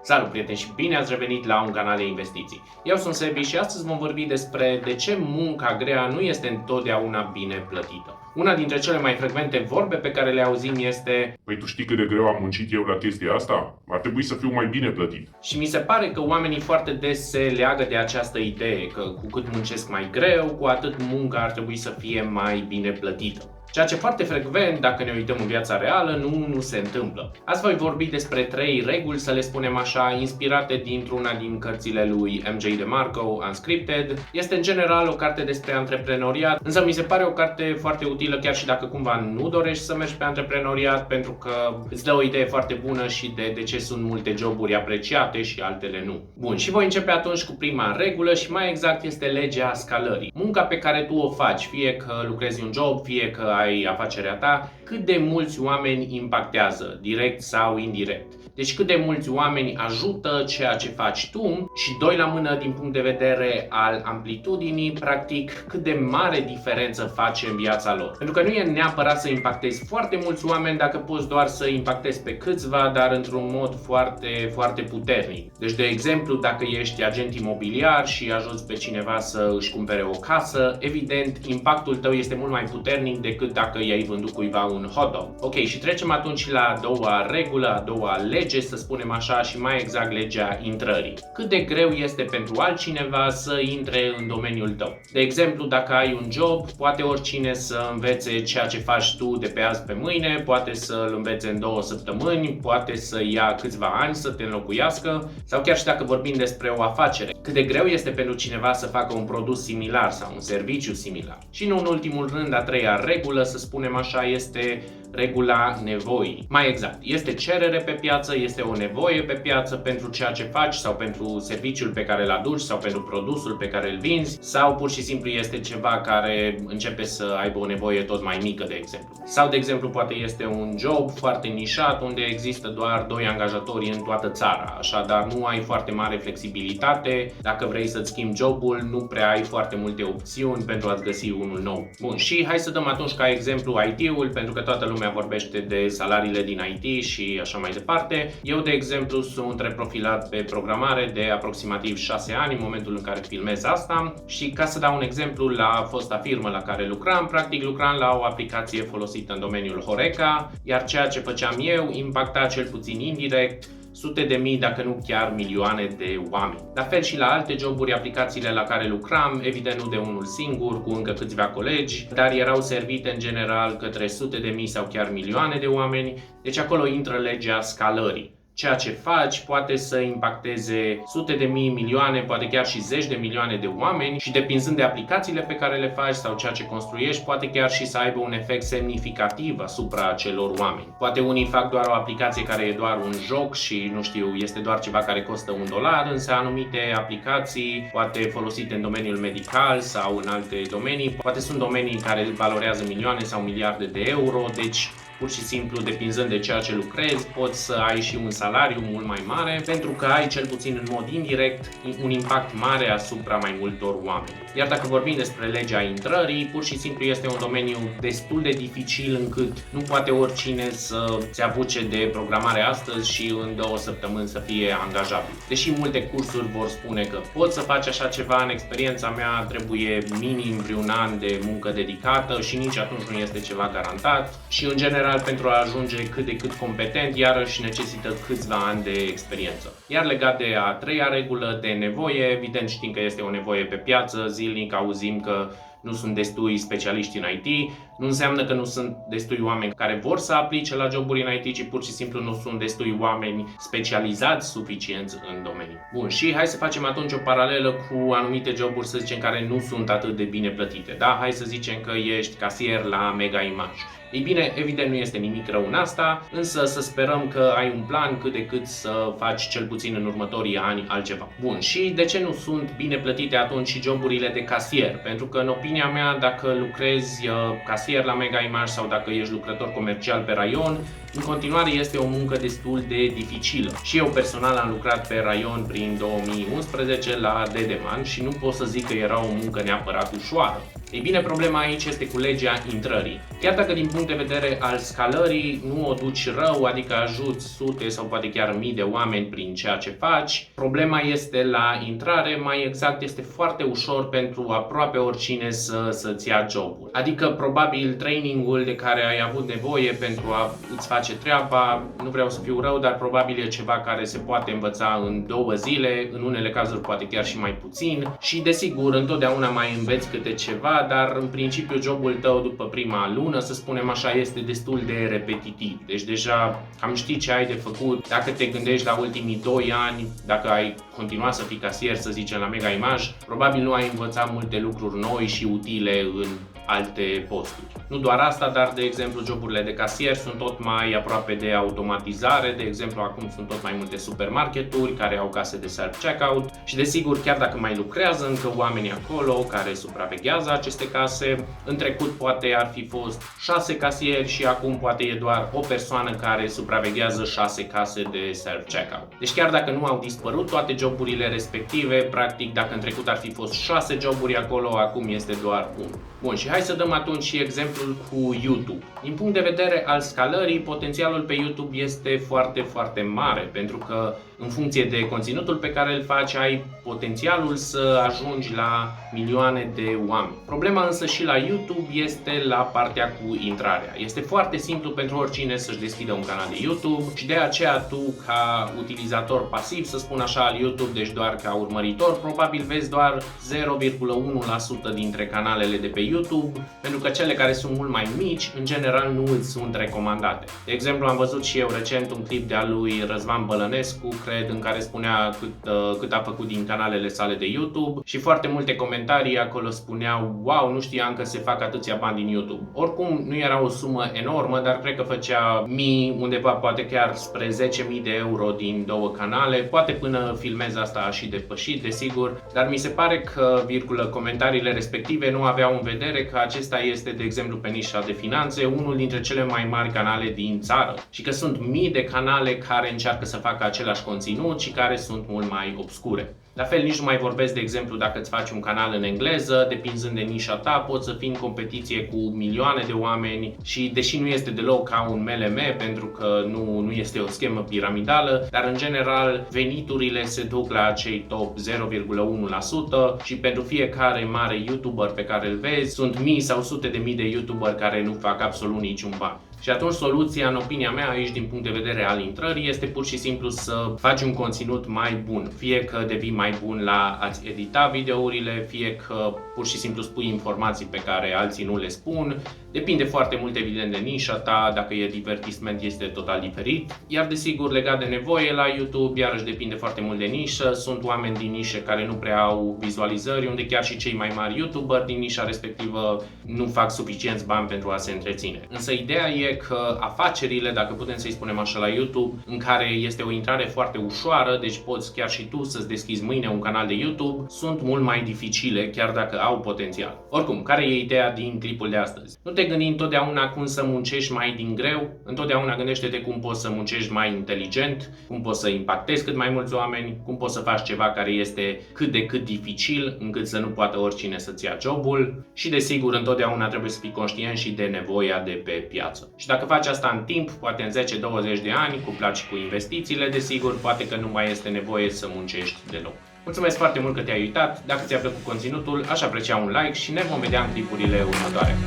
Salut prieteni și bine ați revenit la un canal de investiții. Eu sunt Sebi și astăzi vom vorbi despre de ce munca grea nu este întotdeauna bine plătită. Una dintre cele mai frecvente vorbe pe care le auzim este: Păi tu știi cât de greu am muncit eu la chestia asta? Ar trebui să fiu mai bine plătit. Și mi se pare că oamenii foarte des se leagă de această idee că cu cât muncesc mai greu, cu atât munca ar trebui să fie mai bine plătită. Ceea ce foarte frecvent, dacă ne uităm în viața reală, nu se întâmplă. Azi voi vorbi despre 3 reguli, să le spunem așa, inspirate dintr-una din cărțile lui MJ DeMarco, Unscripted. Este în general o carte despre antreprenoriat, însă mi se pare o carte foarte utilă chiar și dacă cumva nu dorești să mergi pe antreprenoriat, pentru că îți dă o idee foarte bună și de ce sunt multe joburi apreciate și altele nu. Bun, și voi începe atunci cu prima regulă și mai exact este legea scalării. Munca pe care tu o faci, fie că lucrezi un job, fie că ai afacerea ta, cât de mulți oameni impactează, direct sau indirect. Deci cât de mulți oameni ajută ceea ce faci tu și doi la mână din punct de vedere al amplitudinii, practic cât de mare diferență face în viața lor. Pentru că nu e neapărat să impactezi foarte mulți oameni dacă poți doar să impactezi pe câțiva, dar într-un mod foarte puternic. Deci, de exemplu, dacă ești agent imobiliar și ajuți pe cineva să își cumpere o casă, evident, impactul tău este mult mai puternic decât dacă i-ai vândut cuiva un hot dog. Ok, și trecem atunci la a doua regulă, a doua lege, să spunem așa, și mai exact legea intrării. Cât de greu este pentru altcineva să intre în domeniul tău. De exemplu, dacă ai un job, poate oricine să învețe ceea ce faci tu de pe azi pe mâine, poate să-l învețe în 2 săptămâni, poate să ia câțiva ani să te înlocuiască, sau chiar și dacă vorbim despre o afacere. Cât de greu este pentru cineva să facă un produs similar sau un serviciu similar. Și nu în ultimul rând, a treia regulă, să spunem așa, este regula nevoii. Mai exact, este cerere pe piață, este o nevoie pe piață pentru ceea ce faci sau pentru serviciul pe care îl aduci sau pentru produsul pe care îl vinzi, sau pur și simplu este ceva care începe să aibă o nevoie tot mai mică, de exemplu. Sau, de exemplu, poate este un job foarte nișat unde există doar 2 angajatori în toată țara, așadar nu ai foarte mare flexibilitate. Dacă vrei să-ți schimbi jobul, nu prea ai foarte multe opțiuni pentru a-ți găsi unul nou. Bun, și hai să dăm atunci ca exemplu IT-ul, pentru că toată lumea vorbește de salariile din IT și așa mai departe. Eu, de exemplu, sunt reprofilat pe programare de aproximativ 6 ani în momentul în care filmez asta și, ca să dau un exemplu, la fosta firmă la care lucram, practic lucram la o aplicație folosită în domeniul Horeca, iar ceea ce făceam eu impacta cel puțin indirect sute de mii, dacă nu chiar milioane de oameni. La fel și la alte joburi, aplicațiile la care lucram, evident nu de unul singur, cu încă câțiva colegi, dar erau servite în general către sute de mii sau chiar milioane de oameni, deci acolo intră legea scalării. Ceea ce faci poate să impacteze sute de mii, milioane, poate chiar și zeci de milioane de oameni și, depinzând de aplicațiile pe care le faci sau ceea ce construiești, poate chiar și să aibă un efect semnificativ asupra acelor oameni. Poate unii fac doar o aplicație care e doar un joc și, nu știu, este doar ceva care costă $1, însă anumite aplicații, poate folosite în domeniul medical sau în alte domenii, poate sunt domenii care valorează milioane sau miliarde de euro, deci pur și simplu, depinzând de ceea ce lucrezi, poți să ai și un salariu mult mai mare, pentru că ai, cel puțin în mod indirect, un impact mare asupra mai multor oameni. Iar dacă vorbim despre legea intrării, pur și simplu este un domeniu destul de dificil încât nu poate oricine să se apuce de programare astăzi și în 2 săptămâni să fie angajabil. Deși multe cursuri vor spune că poți să faci așa ceva, în experiența mea trebuie minim vreun an de muncă dedicată și nici atunci nu este ceva garantat și, în general, pentru a ajunge cât de cât competent, iarăși necesită câțiva ani de experiență. Iar legat de a treia regulă, de nevoie, evident știm că este o nevoie pe piață, zilnic auzim că nu sunt destui specialiști în IT, nu înseamnă că nu sunt destui oameni care vor să aplice la joburi în IT, ci pur și simplu nu sunt destui oameni specializați suficienți în domeniu. Bun, și hai să facem atunci o paralelă cu anumite joburi, să zicem, care nu sunt atât de bine plătite. Da? Hai să zicem că ești casier la Mega Image. Ei bine, evident nu este nimic rău în asta, însă să sperăm că ai un plan cât de cât să faci cel puțin în următorii ani altceva. Bun, și de ce nu sunt bine plătite atunci și joburile de casier? Pentru că, în opinia mea, dacă lucrezi casier la Mega Image sau dacă ești lucrător comercial pe raion, în continuare este o muncă destul de dificilă. Și eu personal am lucrat pe raion prin 2011 la Dedeman și nu pot să zic că era o muncă neapărat ușoară. Ei bine, problema aici este cu legea intrării. Chiar dacă din punct de vedere al scalării nu o duci rău, adică ajuți sute sau poate chiar mii de oameni prin ceea ce faci, problema este la intrare, mai exact este foarte ușor pentru aproape oricine să-ți ia jobul. Adică probabil trainingul de care ai avut nevoie pentru a îți face treaba, nu vreau să fiu rău, dar probabil e ceva care se poate învăța în 2 zile, în unele cazuri poate chiar și mai puțin și desigur întotdeauna mai înveți câte ceva, dar în principiu jobul tău după prima lună, să spunem așa, este destul de repetitiv. Deci deja cam știi ce ai de făcut. Dacă te gândești la ultimii 2 ani, dacă ai continua să fii casier, să zicem, la Mega Image, probabil nu ai învățat multe lucruri noi și utile în alte posturi. Nu doar asta, dar de exemplu joburile de casier sunt tot mai aproape de automatizare, de exemplu acum sunt tot mai multe supermarketuri care au case de self-checkout și desigur chiar dacă mai lucrează încă oamenii acolo care supraveghează aceste case, în trecut poate ar fi fost 6 casieri și acum poate e doar o persoană care supraveghează 6 case de self-checkout. Deci chiar dacă nu au dispărut toate joburile respective, practic dacă în trecut ar fi fost 6 joburi acolo, acum este doar 1. Bun, și hai să dăm atunci și exemplul cu YouTube. Din punct de vedere al scalării, potențialul pe YouTube este foarte, foarte mare, pentru că în funcție de conținutul pe care îl faci, ai potențialul să ajungi la milioane de oameni. Problema însă și la YouTube este la partea cu intrarea. Este foarte simplu pentru oricine să-și deschidă un canal de YouTube și de aceea tu, ca utilizator pasiv, să spun așa, al YouTube, deci doar ca urmăritor, probabil vezi doar 0,1% dintre canalele de pe YouTube, pentru că cele care sunt mult mai mici, în general, nu îți sunt recomandate. De exemplu, am văzut și eu recent un clip de-a lui Răzvan Bălănescu, cred, în care spunea cât a făcut din canalele sale de YouTube și foarte multe comentarii acolo spuneau: wow, nu știam că se fac atâția bani din YouTube. Oricum, nu era o sumă enormă, dar cred că făcea mii, undeva poate chiar spre 10.000 de euro din 2 canale, poate până filmez asta a și depășit, desigur, dar mi se pare că, comentariile respective nu aveau în vedere că acesta este, de exemplu, pe nișa de finanțe, unul dintre cele mai mari canale din țară și că sunt mii de canale care încearcă să facă același conținut și care sunt mult mai obscure. La fel, nici nu mai vorbesc, de exemplu, dacă îți faci un canal în engleză, depinzând de nișa ta, poți să fii în competiție cu milioane de oameni și, deși nu este deloc ca un MLM, pentru că nu este o schemă piramidală, dar în general veniturile se duc la acei top 0,1% și pentru fiecare mare YouTuber pe care îl vezi, sunt mii sau sute de mii de YouTuber care nu fac absolut niciun ban. Și atunci soluția, în opinia mea, aici din punct de vedere al intrării, este pur și simplu să faci un conținut mai bun. Fie că devii mai bun la a-ți edita videourile, fie că pur și simplu spui informații pe care alții nu le spun. Depinde foarte mult, evident, de nișa ta, dacă e divertisment este total diferit. Iar desigur, legat de nevoie la YouTube, iarăși depinde foarte mult de nișă. Sunt oameni din nișe care nu prea au vizualizări, unde chiar și cei mai mari YouTuberi din nișa respectivă nu fac suficienți bani pentru a se întreține. Însă ideea e că afacerile, dacă putem să-i spunem așa, la YouTube, în care este o intrare foarte ușoară, deci poți chiar și tu să-ți deschizi mâine un canal de YouTube, sunt mult mai dificile, chiar dacă au potențial. Oricum, care e ideea din clipul de astăzi? Nu te gândi întotdeauna cum să muncești mai din greu, întotdeauna gândește-te cum poți să muncești mai inteligent, cum poți să impactezi cât mai mulți oameni, cum poți să faci ceva care este cât de cât dificil, încât să nu poată oricine să-ți ia jobul și, desigur, întotdeauna trebuie să fii conștient și de nevoia de pe piață. Și dacă faci asta în timp, poate în 10-20 de ani, cuplat și cu investițiile, desigur, poate că nu mai este nevoie să muncești deloc. Mulțumesc foarte mult că te-ai uitat, dacă ți-a plăcut conținutul, aș aprecia un like și ne vom vedea în clipurile următoare.